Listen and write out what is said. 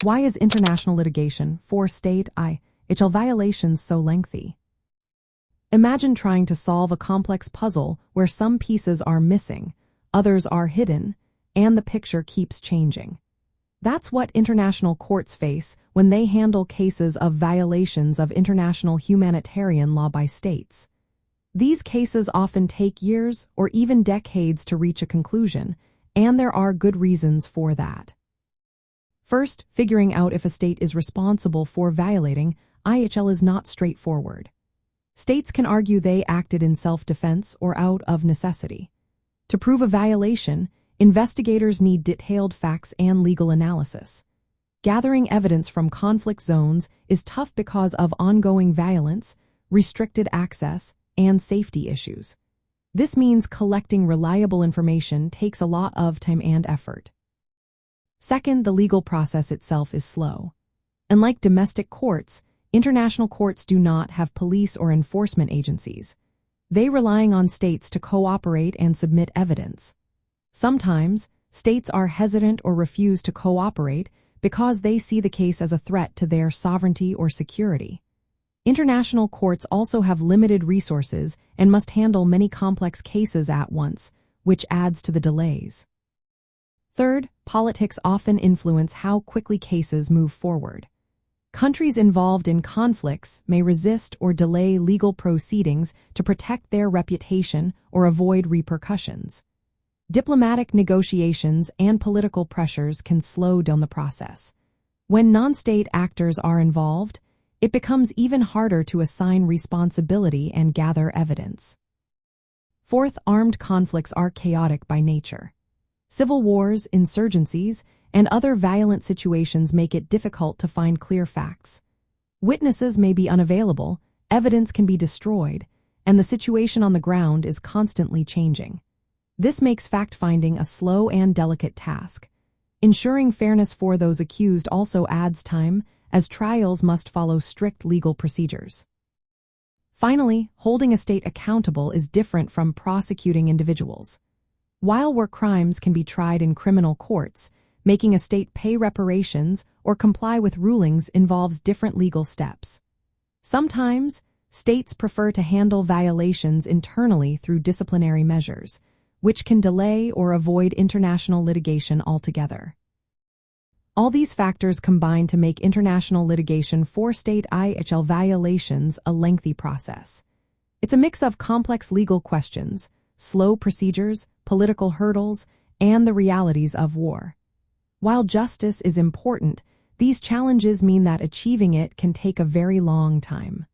Why is international litigation for state IHL violations so lengthy? Imagine trying to solve a complex puzzle where some pieces are missing, others are hidden, and the picture keeps changing. That's what international courts face when they handle cases of violations of international humanitarian law by states. These cases often take years or even decades to reach a conclusion, and there are good reasons for that. First, figuring out if a state is responsible for violating IHL is not straightforward. States can argue they acted in self-defense or out of necessity. To prove a violation, investigators need detailed facts and legal analysis. Gathering evidence from conflict zones is tough because of ongoing violence, restricted access, and safety issues. This means collecting reliable information takes a lot of time and effort. Second, the legal process itself is slow. Unlike domestic courts, international courts do not have police or enforcement agencies. They rely on states to cooperate and submit evidence. Sometimes, states are hesitant or refuse to cooperate because they see the case as a threat to their sovereignty or security. International courts also have limited resources and must handle many complex cases at once, which adds to the delays. Third, politics often influence how quickly cases move forward. Countries involved in conflicts may resist or delay legal proceedings to protect their reputation or avoid repercussions. Diplomatic negotiations and political pressures can slow down the process. When non-state actors are involved, it becomes even harder to assign responsibility and gather evidence. Fourth, armed conflicts are chaotic by nature. Civil wars, insurgencies, and other violent situations make it difficult to find clear facts. Witnesses may be unavailable, evidence can be destroyed, and the situation on the ground is constantly changing. This makes fact-finding a slow and delicate task. Ensuring fairness for those accused also adds time, as trials must follow strict legal procedures. Finally, holding a state accountable is different from prosecuting individuals. While war crimes can be tried in criminal courts, making a state pay reparations or comply with rulings involves different legal steps. Sometimes, states prefer to handle violations internally through disciplinary measures, which can delay or avoid international litigation altogether. All these factors combine to make international litigation for state IHL violations a lengthy process. It's a mix of complex legal questions, slow procedures, political hurdles, and the realities of war. While justice is important, these challenges mean that achieving it can take a very long time.